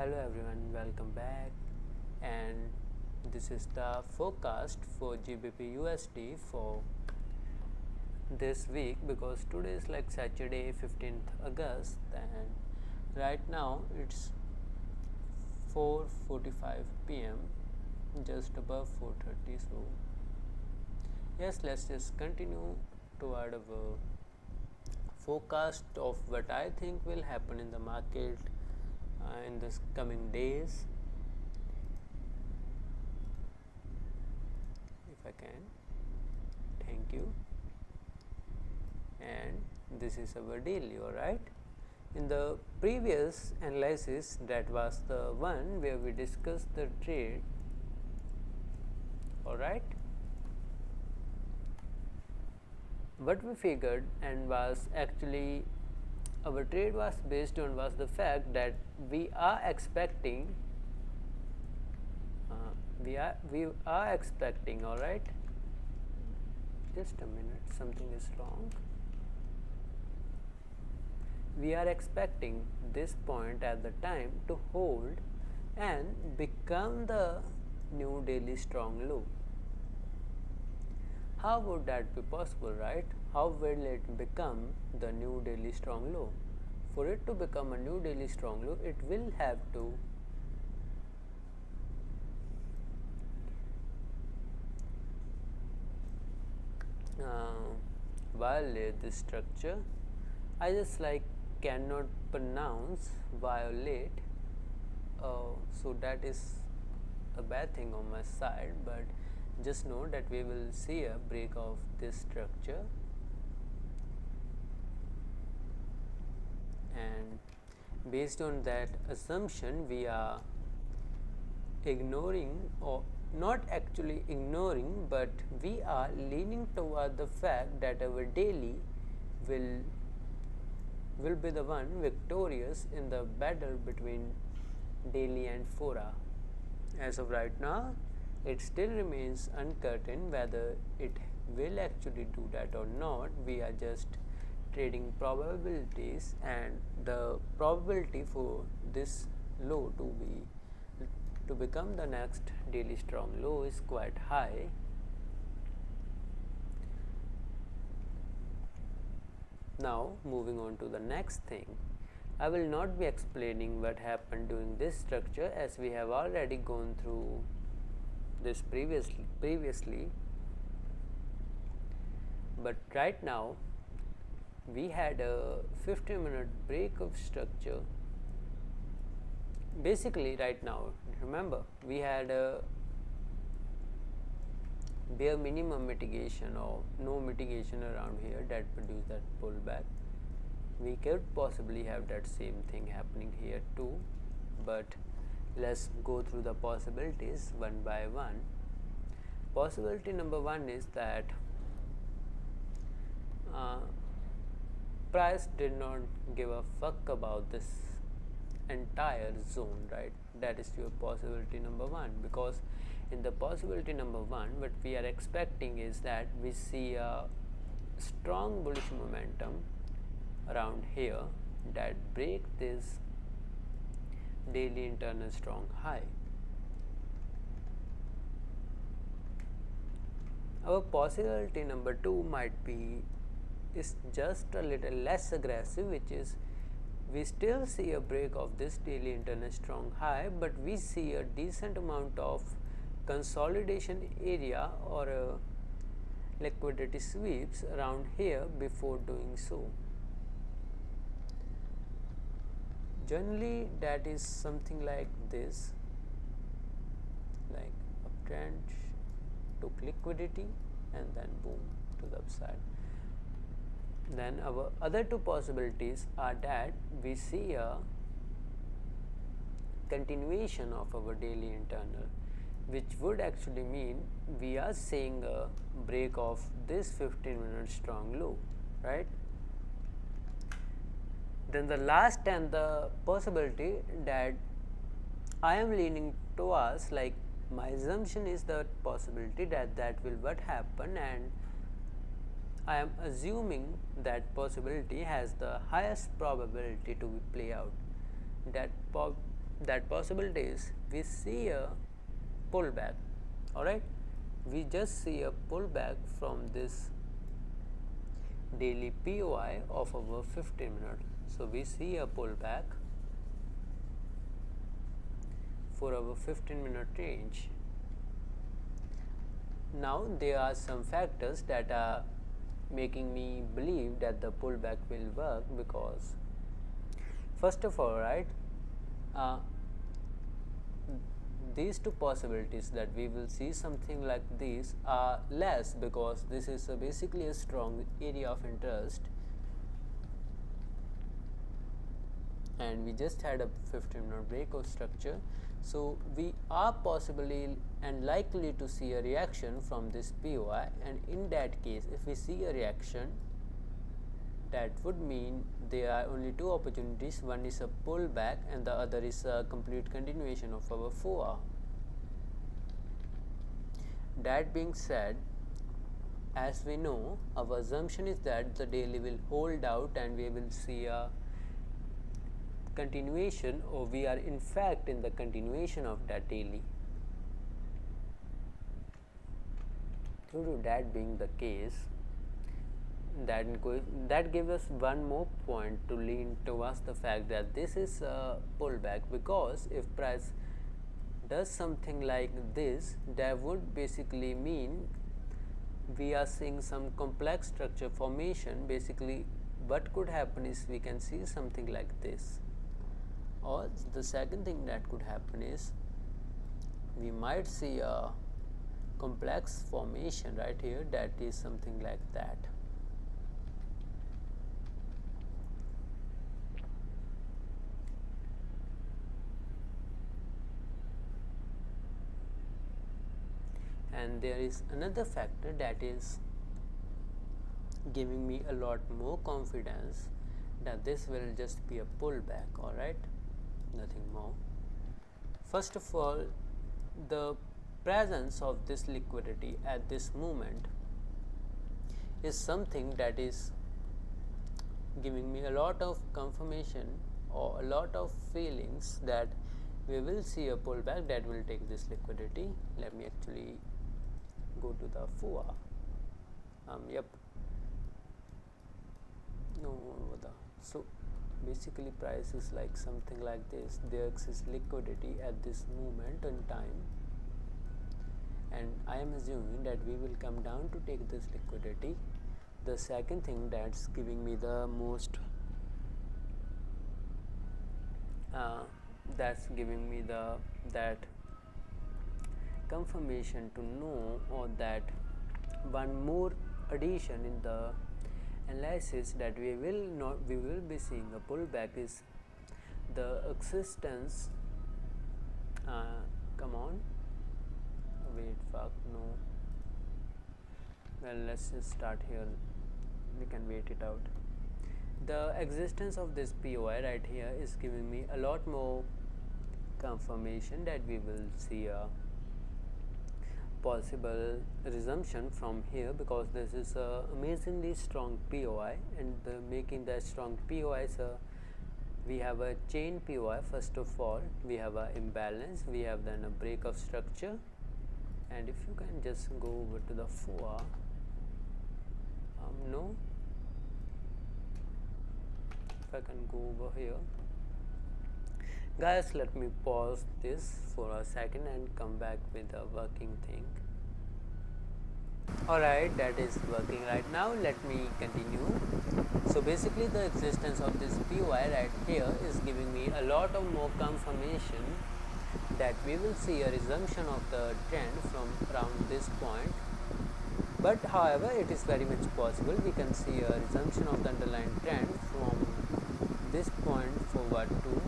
Hello everyone, welcome back, and this is the forecast for GBP USD for this week because today is like Saturday 15th August and right now it's 4:45 p.m. just above 4:30. So yes, let's just continue toward our forecast of what I think will happen in the market in this coming days. If I can, thank you. And this is our daily, alright. In the previous analysis, that was the one where we discussed the trade, alright. What we figured and was actually our trade was based on was the fact that we are expecting all right, just a minute, something is wrong. We are expecting this point at the time to hold and become the new daily strong low. How would that be possible, right? How will it become the new daily strong low? For it to become a new daily strong low, it will have to violate this structure. I just cannot pronounce violate, so that is a bad thing on my side, but just know that we will see a break of this structure, and based on that assumption we are ignoring, or not actually ignoring, but we are leaning toward the fact that our daily will be the one victorious in the battle between daily and 4-hour. As of right now, it still remains uncertain whether it will actually do that or not. We are just trading probabilities, and the probability for this low to become the next daily strong low is quite high. Now moving on to the next thing, I will not be explaining what happened during this structure as we have already gone through this previously, but right now we had a 50-minute break of structure. Basically right now, remember, we had a bare minimum mitigation or no mitigation around here that produced that pullback. We could possibly have that same thing happening here too, but let's go through the possibilities one by one. Possibility number one is that price did not give a fuck about this entire zone, right? That is your possibility number one, because in the possibility number one, what we are expecting is that we see a strong bullish momentum around here that break this daily internal strong high. Our possibility number two might be is just a little less aggressive, which is we still see a break of this daily internal strong high, but we see a decent amount of consolidation area or liquidity sweeps around here before doing so. Generally that is something like this, like uptrend took liquidity and then boom to the upside. Then our other two possibilities are that we see a continuation of our daily internal, which would actually mean we are seeing a break of this 15-minute strong low, right? Then the last and the possibility that I am leaning towards, like my assumption is the possibility that will what happen, and I am assuming that possibility has the highest probability to play out. That that possibility is we see a pullback. Alright, we just see a pullback from this daily POI of our 15-minute. So we see a pullback for our 15-minute range. Now there are some factors that are making me believe that the pullback will work, because first of all, right, these two possibilities that we will see something like this are less, because this is basically a strong area of interest, and we just had a 15-minute breakout structure. So we are possibly and likely to see a reaction from this POI, and in that case, if we see a reaction, that would mean there are only two opportunities. One is a pullback and the other is a complete continuation of our 4-hour. That being said, as we know, our assumption is that the daily will hold out and we will see a continuation, or we are in fact in the continuation of that daily. Due to that being the case, that gives us one more point to lean towards the fact that this is a pullback, because if price does something like this, that would basically mean we are seeing some complex structure formation. Basically, what could happen is we can see something like this, or the second thing that could happen is we might see a complex formation right here, that is something like that. And there is another factor that is giving me a lot more confidence that this will just be a pullback. Alright, nothing more. First of all, the presence of this liquidity at this moment is something that is giving me a lot of confirmation or a lot of feelings that we will see a pullback that will take this liquidity. Let me actually go to the FUA. Yep. No, so basically price is like something like this. There exists liquidity at this moment in time, and I am assuming that we will come down to take this liquidity. The second thing that's giving me the most that confirmation to know, or that one more addition in the analysis that we will be seeing a pullback is the existence. Come on, wait, fuck, no. Well, let's just start here. We can wait it out. The existence of this POI right here is giving me a lot more confirmation that we will see a possible resumption from here, because this is a amazingly strong POI, and making that strong POI, so we have a chain POI. First of all, we have a imbalance, we have then a break of structure, and if you can just go over to the 4, no, if I can go over here, guys, let me pause this for a second and come back with a working thing. Alright, that is working right now. Let me continue. So basically the existence of this POI right here is giving me a lot of more confirmation that we will see a resumption of the trend from around this point. But however, it is very much possible we can see a resumption of the underlying trend from this point forward to,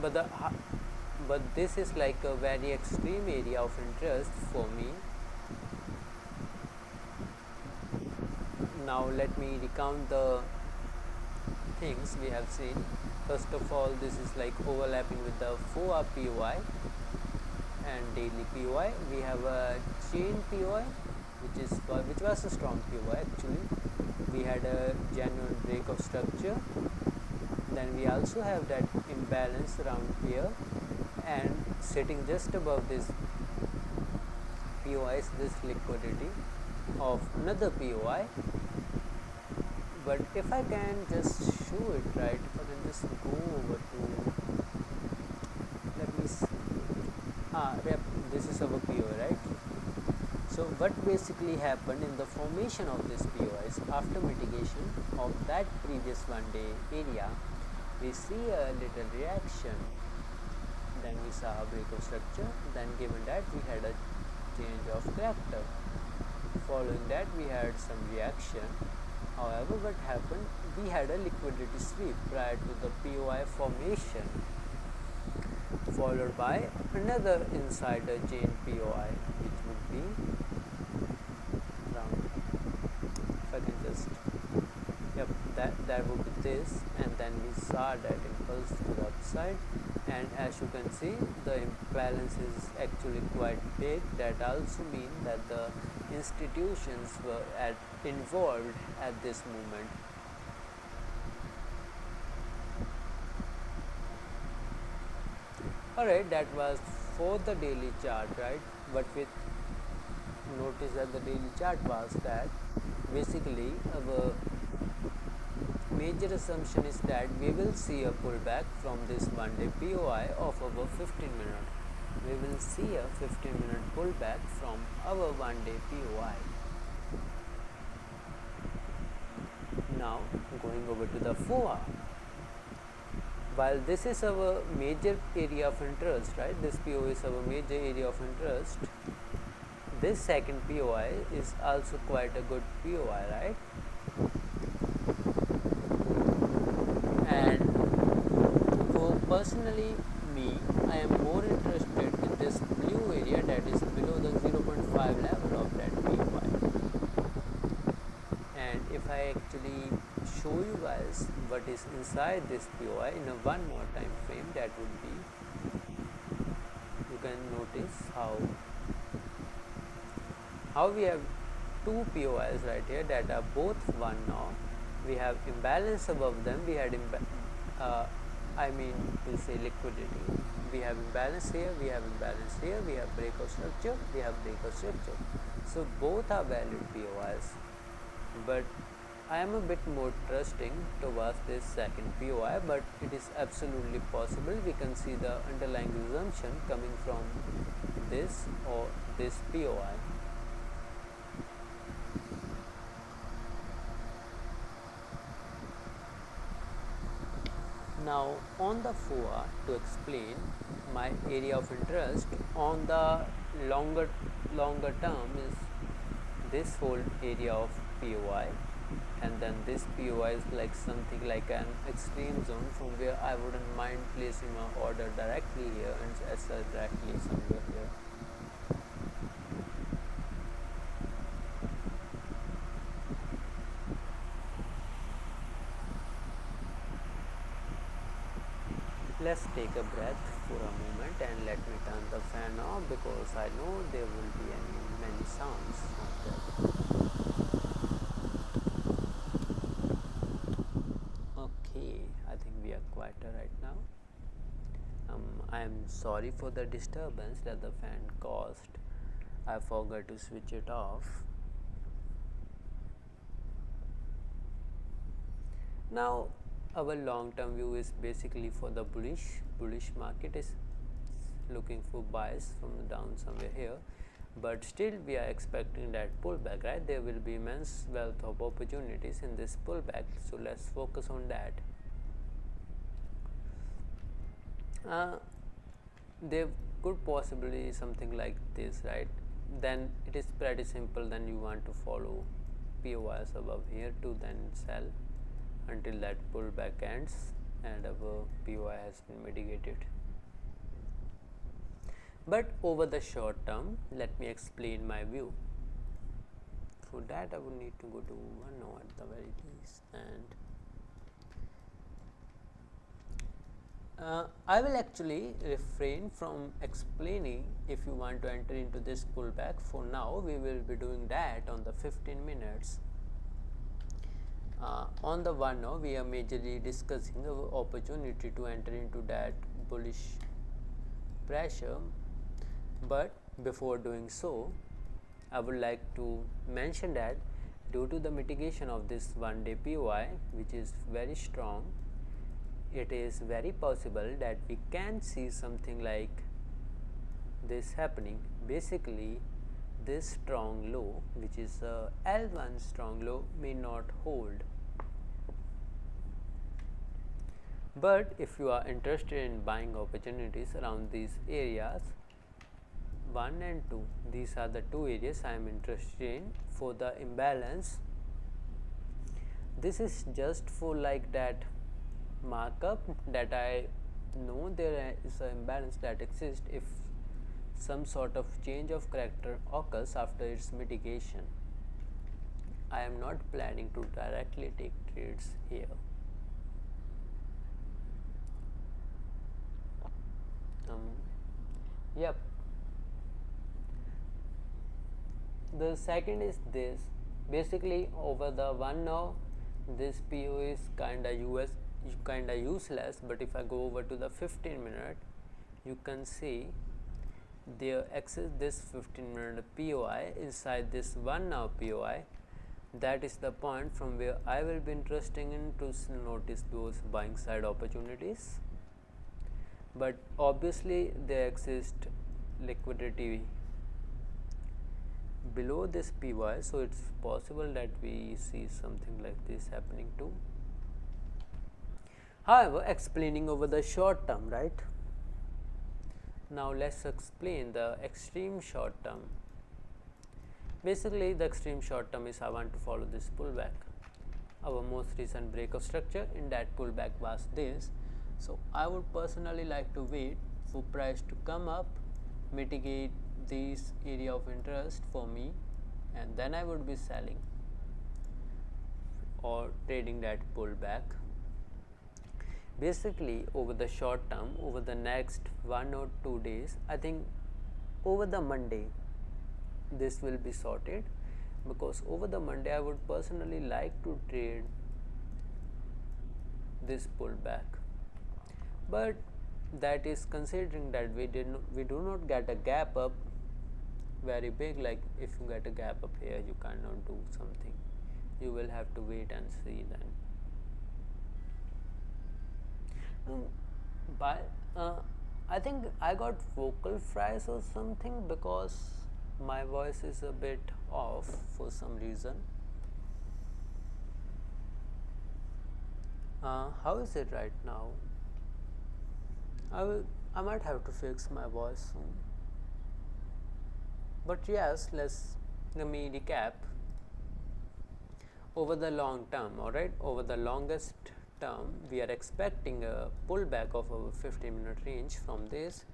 but this is like a very extreme area of interest for me. Now let me recount the things we have seen. First of all, this is like overlapping with the 4-hour POI and daily POI. We have a chain POI, which was a strong POI actually. We had a genuine break of structure. Then we also have that imbalance around here, and sitting just above this POI is this liquidity of another POI. But if I can just show it, right, if I can just go over to, let me see, this is our POI, right? So what basically happened in the formation of this POIs after mitigation of that previous 1 day area, we see a little reaction, then we saw a break of structure, then given that we had a change of character, following that we had some reaction. However, what happened, we had a liquidity sweep prior to the POI formation, followed by another insider chain POI, which would be around, if I can just, yep, that would be this, and then we saw that impulse to the upside, and as you can see, the imbalance is actually quite big. That also means that the institutions were involved at this moment. Alright, that was for the daily chart, right? What we noticed at the daily chart was that basically our major assumption is that we will see a pullback from this 1 day POI of our 15 minute. We will see a 15-minute pullback from our 1 day POI. Now going over to the 4 hour. While this is our major area of interest, right? This POI is our major area of interest. This second POI is also quite a good POI, right? And for personally me, I am more interested in this blue area that is below the 0.5 level of that POI. And if I actually show you guys what is inside this POI in a one more time frame, that would be, you can notice how we have two POIs right here that are both 1 now. We have imbalance above them, we had to say liquidity. We have imbalance here, we have imbalance here, we have break of structure, we have break of structure. So both are valid POIs, but I am a bit more trusting towards this second POI, but it is absolutely possible we can see the underlying assumption coming from this or this POI. Now on the 4 to explain my area of interest on the longer term is this whole area of POI, and then this POI is like something like an extreme zone from where I wouldn't mind placing my order directly here and sell directly somewhere here. Let's take a breath for a moment and let me turn the fan off, because I know there will be many sounds out there. Okay, I think we are quieter right now. I am sorry for the disturbance that the fan caused. I forgot to switch it off. Now our long term view is basically for the bullish market is looking for buys from down somewhere here, but still we are expecting that pullback, right? There will be immense wealth of opportunities in this pullback, so let's focus on that. There could possibly something like this, right? Then it is pretty simple. Then you want to follow POIs above here to then sell until that pullback ends and our POI has been mitigated. But over the short term, let me explain my view. For that I would need to go to 1 hour at the very least, and I will actually refrain from explaining if you want to enter into this pullback. For now we will be doing that on the 15 minutes. On the one now, we are majorly discussing our opportunity to enter into that bullish pressure, but before doing so, I would like to mention that due to the mitigation of this 1-day POI, which is very strong, it is very possible that we can see something like this happening. Basically, this strong low, which is a L1 strong low, may not hold. But if you are interested in buying opportunities around these areas 1 and 2, these are the two areas I am interested in for the imbalance. This is just for like that markup that I know there is an imbalance that exists if some sort of change of character occurs after its mitigation. I am not planning to directly take trades here. Yep. The second is this. Basically, over the 1 now, this PO is kinda useless. But if I go over to the 15-minute, you can see there exists this 15-minute POI inside this 1 now POI. That is the point from where I will be interested in to notice those buying side opportunities. But obviously there exists liquidity below this PY, so it's possible that we see something like this happening too. However, explaining over the short term, right? Now let's explain the extreme short term. Basically, the extreme short term is I want to follow this pullback. Our most recent break of structure in that pullback was this. So I would personally like to wait for price to come up, mitigate this area of interest for me, and then I would be selling or trading that pullback. Basically, over the short term, over the next 1 or 2 days, I think over the Monday this will be sorted, because over the Monday I would personally like to trade this pullback. But that is considering that we do not get a gap up very big. Like if you get a gap up here, you cannot do something, you will have to wait and see then. I think I got vocal fries or something because my voice is a bit off for some reason. How is it right now? I might have to fix my voice soon. But yes, let me recap. Over the long term, alright, over the longest term, we are expecting a pullback of our 15-minute range from this.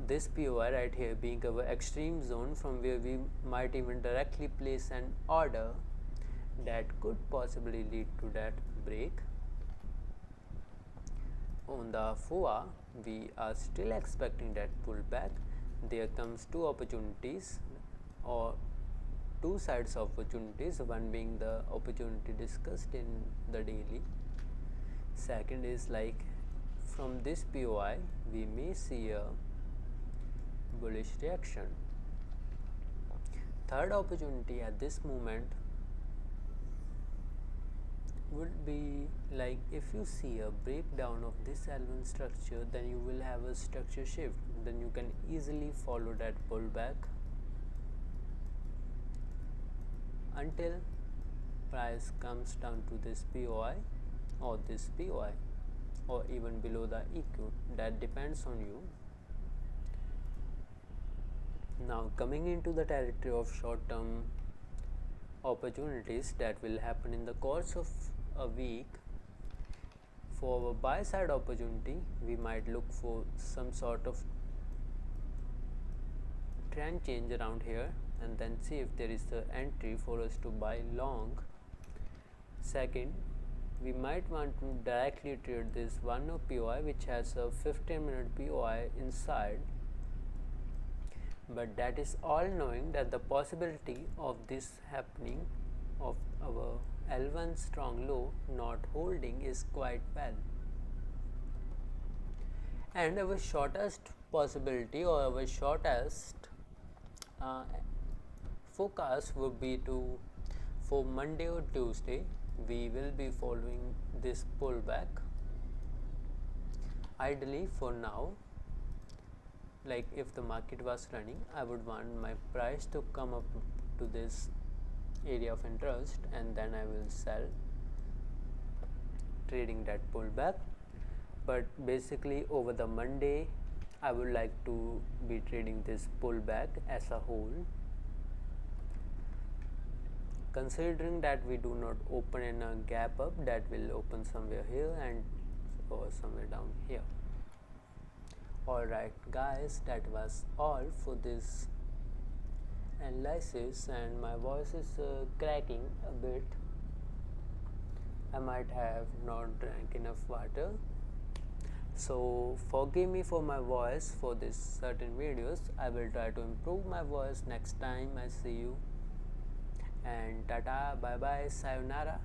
This POI right here being our extreme zone from where we might even directly place an order that could possibly lead to that break. On the FOA, we are still expecting that pullback. There comes two opportunities or two sides of opportunities, one being the opportunity discussed in the daily. Second is like from this POI we may see a bullish reaction. Third opportunity at this moment would be like if you see a breakdown of this L1 structure, then you will have a structure shift, then you can easily follow that pullback until price comes down to this POI or this POI or even below the EQ. That depends on you. Now coming into the territory of short term opportunities that will happen in the course of a week. For our buy side opportunity, we might look for some sort of trend change around here and then see if there is an entry for us to buy long. Second, we might want to directly trade this 1 POI which has a 15-minute POI inside, but that is all knowing that the possibility of this happening, of our L1 strong low not holding is quite well. And our shortest possibility or our shortest uh, forecast would be to for Monday or Tuesday we will be following this pullback. Ideally for now, like if the market was running, I would want my price to come up to this area of interest and then I will sell, trading that pullback. But basically over the Monday I would like to be trading this pullback as a whole, considering that we do not open in a gap up, that will open somewhere here and or somewhere down here. Alright guys, that was all for this analysis, and my voice is cracking a bit. I might have not drank enough water, so forgive me for my voice for this certain videos. I will try to improve my voice next time I see you, and tata, bye bye, sayonara.